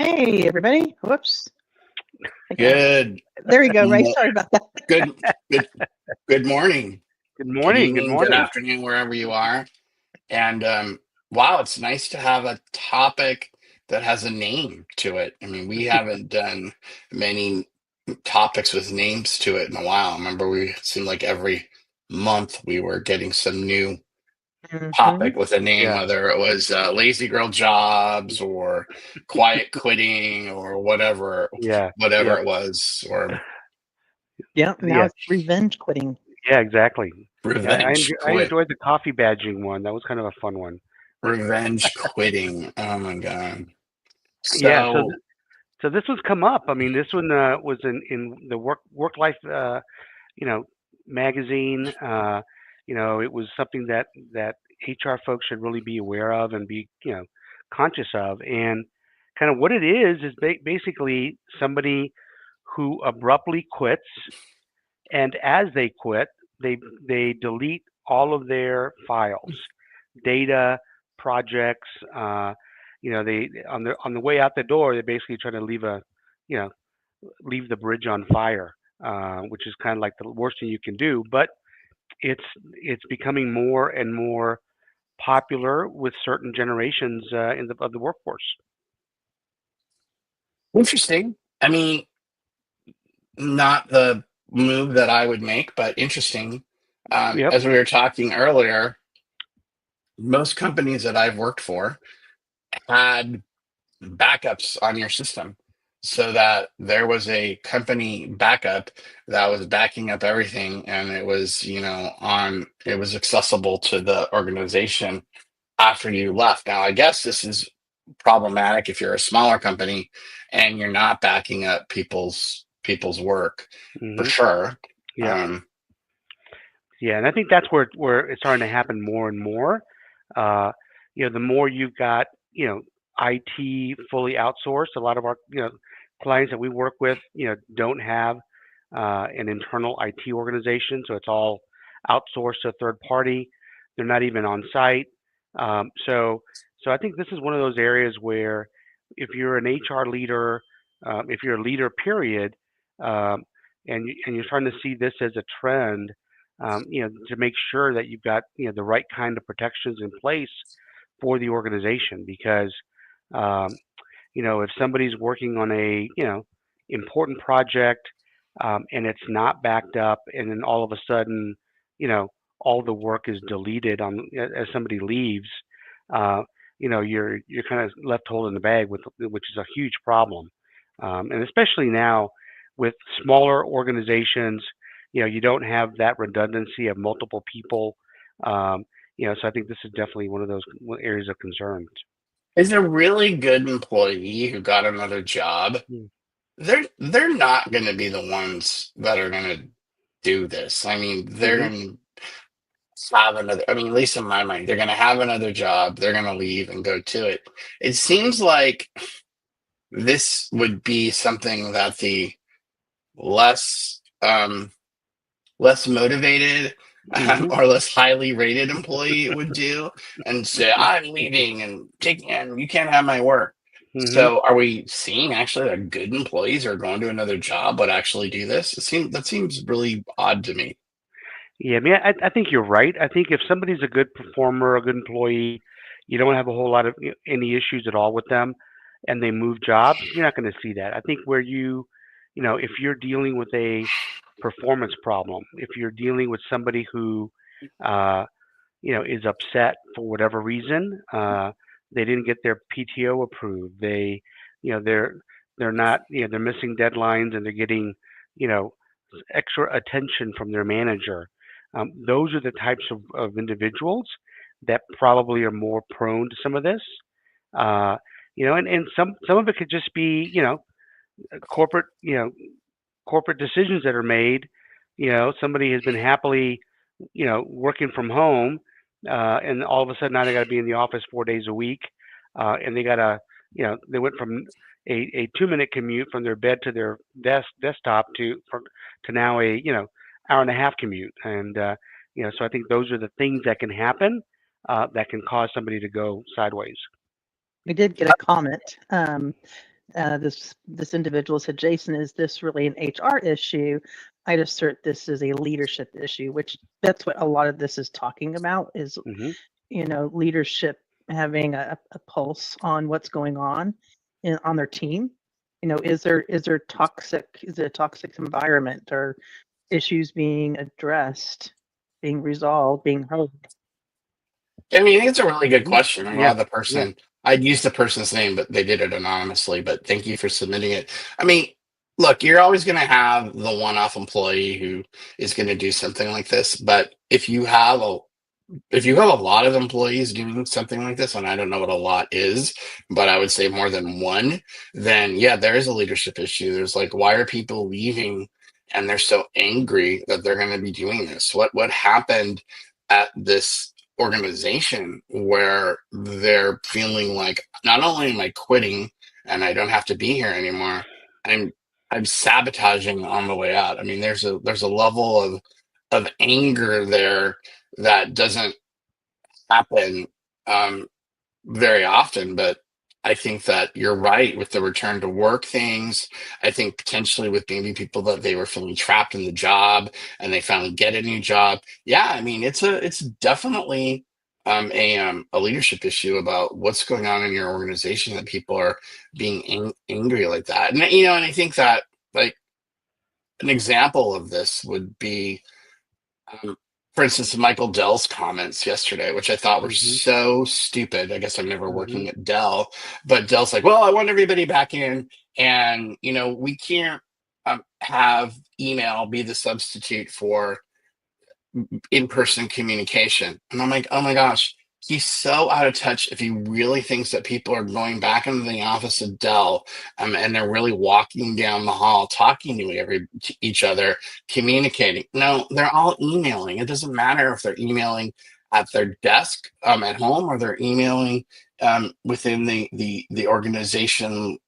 Hey, everybody. Whoops. Good, There we go, Ray. mo- Sorry about that. good, good, good morning, Good good morning. Good evening, good morning. afternoon, wherever you are. And wow, it's nice to have a topic that has a name to it. I mean, we haven't done many topics with names to it in a while. Remember, we it seemed like every month we were getting some new Mhm. topic with a name, Yeah. whether it was lazy girl jobs or quiet quitting or whatever, Yeah. whatever Yep. it was, or Yeah, now Yeah. it's revenge quitting. Yeah. Exactly. Yeah. revenge I quit. enjoyed the coffee badging one. That was kind of a fun one. Revenge quitting. Oh my god. Yeah. So So so this was come up. I mean, this one was in the work life you know magazine. It was something that HR folks should really be aware of and be conscious of. And kind of what it is basically somebody who abruptly quits, and as they quit, they they delete all of their files, data, projects. They on the way out the door, they're basically trying to you know, leave the bridge on fire, which is kind of like the worst thing you can do. But it's it's becoming more and more popular with certain generations of the workforce. interesting. I mean, not the move that I would make, but interesting. Yep. As we were talking earlier, most companies that I've worked for had backups on your system so that there was a company backup that was backing up everything, and it was it was accessible to the organization after you left. Now I guess this is problematic if you're a smaller company and you're not backing up people's work, for Hmm. sure. Yep. um Yeah, and I think that's where it's starting to happen more and more. Uh, the more you've got, IT fully outsourced. A lot of our, clients that we work with, don't have an internal IT organization, so it's all outsourced to a third party. They're not even on site. So I think this is one of those areas where if you're an HR leader, if you're a leader, period, um, and you're starting to see this as a trend, to make sure that you've got the right kind of protections in place for the organization. Because um, if somebody's working on a important project, and it's not backed up, and then all of a sudden you know all the work is deleted on as somebody leaves, uh, you're kind of left holding the bag, with which is a huge problem. And especially now with smaller organizations, you don't have that redundancy of multiple people. um, so I think this is definitely one of those areas of concern. is a really good employee who got another job, Mm. they're not going to be the ones that are going to do this. I mean, they're Hmm. going to have another, I mean, at least in my mind, they're going to have another job, they're going to leave and go to it. It seems like this would be something that the less less motivated Hmm. or less highly rated employee would do, and say, I'm leaving and taking, and you can't have my work. Hmm. So are we seeing actually that good employees are going to another job but actually do this? That seems really odd to me. Yeah, I mean, I think you're right. I think if somebody's a good performer, a good employee, you don't have a whole lot of any issues at all with them, and they move jobs, you're not going to see that. I think where if you're dealing with a performance problem, if you're dealing with somebody who, uh, is upset for whatever reason, they didn't get their PTO approved, you know, they're they're not, they're missing deadlines, and they're getting, you know, extra attention from their manager. Those are the types of individuals that probably are more prone to some of this. Uh, and some of it could just be, corporate, corporate decisions that are made. Somebody has been happily, working from home, and all of a sudden now they got to be in the office 4 days a week, and they got to, they went from a 2 minute commute from their bed to their desktop to now a hour and a half commute, and so I think those are the things that can happen, that can cause somebody to go sideways. We did get a comment. this individual said, Jason, is this really an HR issue? I'd assert this is a leadership issue, which that's what a lot of this is talking about is, Hmm. leadership having a pulse on what's going on on their team. Is there is it a toxic environment or issues being addressed, being resolved, being heard? I mean, it's a really good Hmm. question. I'm Yeah. not the Yeah. person. I'd use the person's name, but they did it anonymously. But thank you for submitting it. I mean, look, you're always going to have the one-off employee who is going to do something like this. But if you have a lot of employees doing something like this, and I don't know what a lot is, but I would say more than one, then yeah, there is a leadership issue. There's like, why are people leaving and they're so angry that they're going to be doing this? What happened at this organization where they're feeling like not only am I quitting and I don't have to be here anymore, I'm I'm sabotaging on the way out. I mean, there's a level of anger there that doesn't happen um, very often. But I think that you're right with the return to work things. I think potentially with maybe people that they were feeling trapped in the job and they finally get a new job. Yeah, I mean it's definitely a leadership issue about what's going on in your organization that people are being angry like that. And and I think that like an example of this would be um, for instance, Michael Dell's comments yesterday, which I thought were Hmm. so stupid. I guess I'm never Hmm. working at Dell, but Dell's like, well, I want everybody back in, and we can't have email be the substitute for in-person communication. And I'm like, oh my gosh, he's so out of touch if he really thinks that people are going back into the office of Dell and they're really walking down the hall talking to each other, communicating. No, they're all emailing. It doesn't matter if they're emailing at their desk at home or they're emailing within the organization,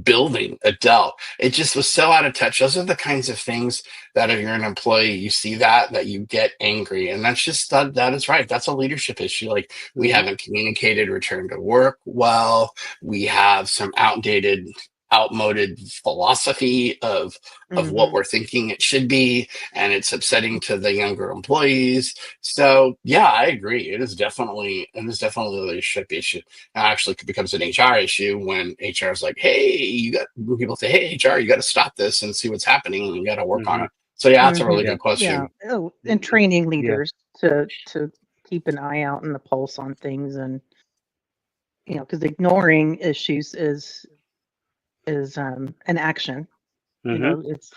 building a Dell. It just was so out of touch. Those are the kinds of things that if you're an employee, you see that you get angry. And that's just that is right. That's a leadership issue. Like we Hmm. haven't communicated return to work well. We have some outmoded philosophy of what Hmm. we're thinking it should be, and it's upsetting to the younger employees. So yeah, I agree. It is definitely a leadership issue. Now, actually, it becomes an HR issue when HR is like, "Hey, when people say, hey, HR, you got to stop this and see what's happening, and you got to work on Hmm. it." So yeah, that's a really Hmm. Yeah. good Yeah. question. Oh, and training Yeah. leaders to keep an eye out and the pulse on things, and because ignoring issues is an action. Hmm. It's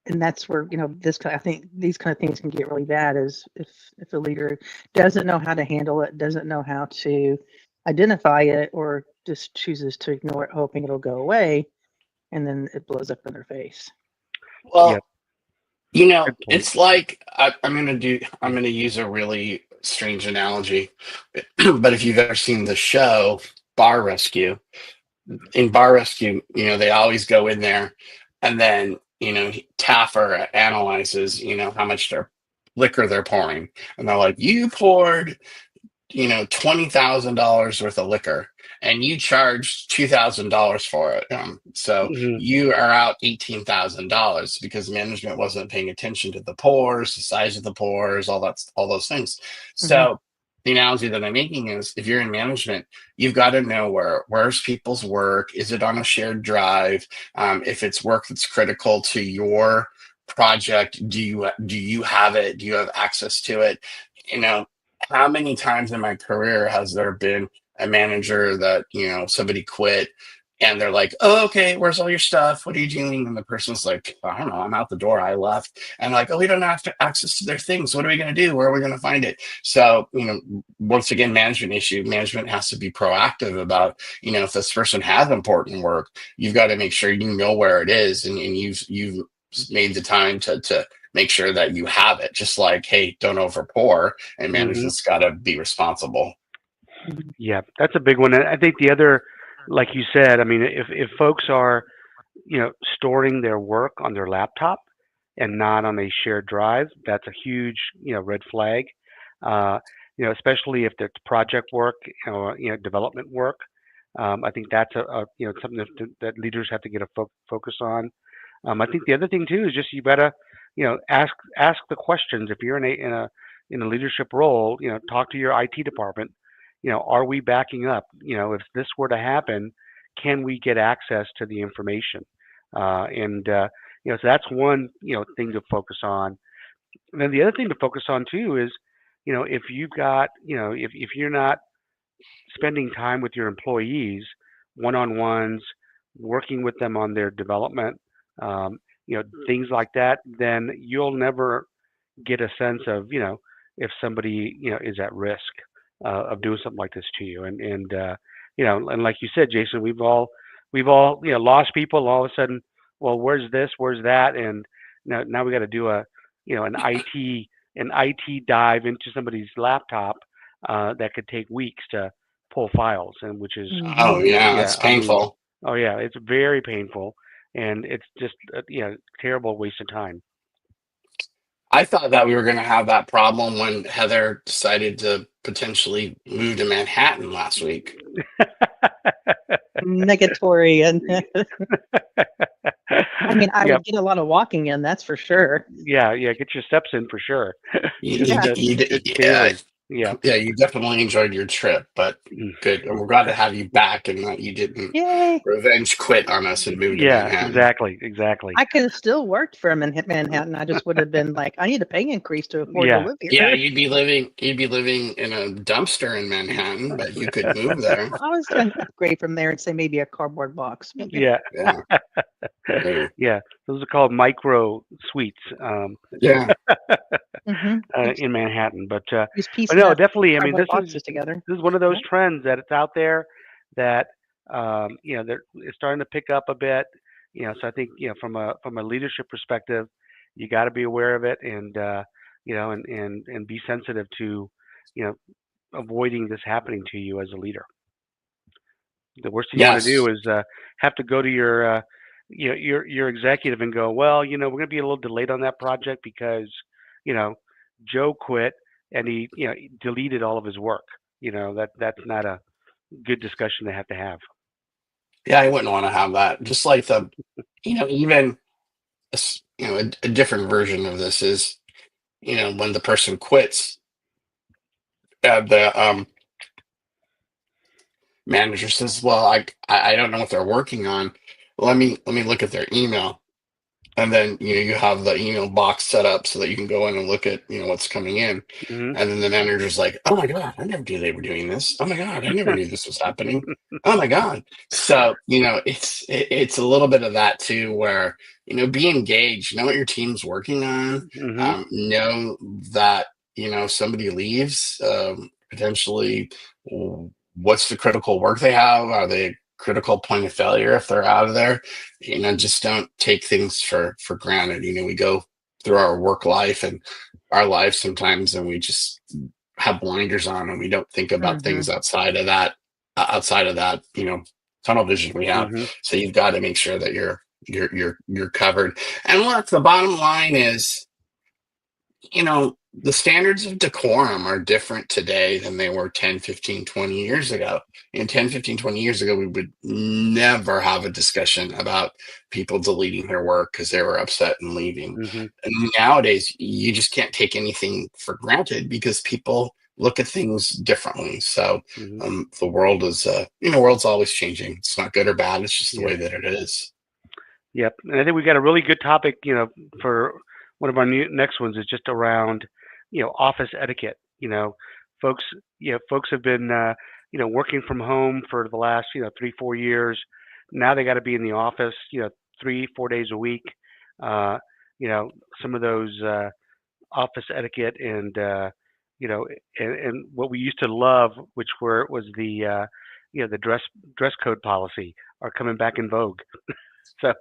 and that's where I think these kind of things can get really bad is if a leader doesn't know how to handle it, doesn't know how to identify it, or just chooses to ignore it, hoping it'll go away, and then it blows up in their face. Yeah. Well, Good point. it's like I'm gonna use a really strange analogy, but if you've ever seen the show Bar Rescue, in Bar Rescue, they always go in there, and then Taffer analyzes how much their liquor they're pouring, and they're like, you poured $20,000 worth of liquor and you charge $2,000 for it. So Hmm. you are out $18,000 because management wasn't paying attention to the pours, the size of the pours, all those things. Hmm. So the analogy that I'm making is if you're in management, you've got to know where's people's work. Is it on a shared drive? If it's work that's critical to your project, do you have it? Do you have access to it? You know, how many times in my career has there been a manager that somebody quit and they're like, oh, okay, where's all your stuff, what are you doing? And the person's like, I don't know, I'm out the door, I left. And like, oh, we don't have access to their things, what are we going to do, where are we going to find it? So once again, management has to be proactive about if this person has important work, you've got to make sure you know where it is, and you've made the time to make sure that you have it. Just like, hey, don't overpour, and Hmm. management's got to be responsible. Yeah, that's a big one. And I think the other, like you said, I mean, if folks are, storing their work on their laptop and not on a shared drive, that's a huge, red flag. Uh, especially if it's project work or development work. I think that's something that leaders have to get a focus on. I think the other thing too is just you better, ask the questions. If you're in a leadership role, talk to your IT department. Are we backing up? If this were to happen, can we get access to the information? And so that's one thing to focus on. And then the other thing to focus on too is, if you've got, if you're not spending time with your employees, one-on-ones, working with them on their development, things like that, then you'll never get a sense of, if somebody, is at risk of doing something like this to you. And like you said, Jason, we've all lost people. All of a sudden, well, where's this? Where's that? And now we got to do an IT dive into somebody's laptop that could take weeks to pull files, and which is Oh Mhm. yeah, yeah, that's painful. oh yeah, it's very painful, and it's just terrible waste of time. I thought that we were going to have that problem when Heather decided to potentially move to Manhattan last week. Negatory, and I mean, I Yep. would get a lot of walking in, that's for sure. Yeah, get your steps in for sure. You, Just you, you, good yeah, sailing. Yeah. yeah, you definitely enjoyed your trip, but good. And we're glad to have you back and that you didn't Yay! revenge quit on us and move to Yeah, Manhattan. exactly. I could have still worked from Manhattan. I just would have been like, I need a pay increase to afford to Yeah. live here. Yeah, you'd be living in a dumpster in Manhattan, but you could move there. I was going to upgrade from there and say maybe a cardboard box. Yeah. Yeah. Hey, Yeah. Those are called micro suites yeah. in Manhattan. But Use but pieces no, of definitely. I mean, cardboard boxes together. this is one of those trends that it's out there that it's starting to pick up a bit. So I think from a leadership perspective, you got to be aware of it, and and be sensitive to you know avoiding this happening to you as a leader. The worst thing you want to do Yes. is have to go to your executive and go, well, we're going to be a little delayed on that project because you know Joe quit and he deleted all of his work. That's not a good discussion to have. Yeah, I wouldn't want to have that. Just like even a different version of this is, when the person quits, the manager says, "Well, I don't know what they're working on. Let me look at their email." And then you have the email box set up so that you can go in and look at what's coming in. Hmm. And then the manager's like, "Oh my god, I never knew they were doing this. Oh my god, I never knew this was happening. Oh my god." So it's a little bit of that too, where be engaged, know what your team's working on, Hmm. know that somebody leaves, potentially, what's the critical work they have? Are they a critical point of failure if they're out of there? Just don't take things for granted. We go through our work life and our lives sometimes, and we just have blinders on, and we don't think about Mhm. things outside of that tunnel vision we have. Hmm. So you've got to make sure that you're covered. And look, the bottom line is, the standards of decorum are different today than they were 10, 15, 20 years ago. And 10, 15, 20 years ago, we would never have a discussion about people deleting their work because they were upset and leaving. Hmm. And nowadays, you just can't take anything for granted because people look at things differently. So Hmm. the world is, world's always changing. It's not good or bad. It's just the Yeah. way that it is. Yep. And I think we got a really good topic, for one of our next ones is just around, office etiquette. Folks, folks have been, working from home for the last, 3, 4 years. Now they got to be in the office, 3, 4 days a week. Uh, some of those office etiquette you know, and what we used to love, which was the dress code policy, are coming back in vogue. So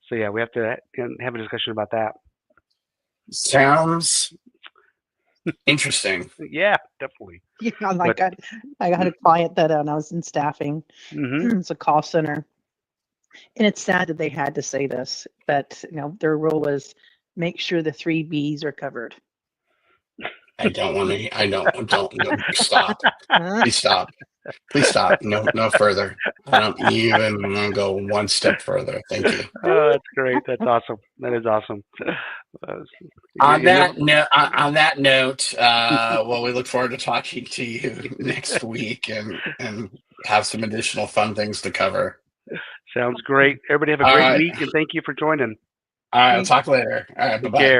So yeah, we have to have a discussion about that. Sounds interesting. Yeah, definitely. Yeah, But I got a client that when I was in staffing, hmm it's a call center, and it's sad that they had to say this, but their rule was make sure the 3 Bs are covered. I don't want to. I don't. No, stop. Uh, Please stop. Please stop. No further. I don't even want to go one step further. Thank you. Oh, that's great. That's awesome. That is awesome. Uh, On you never, that note, well, we look forward to talking to you next week and have some additional fun things to cover. sounds great. Everybody have a All great right. week, and thank you for joining. All right. I'll talk later. All right. Bye Take bye. care.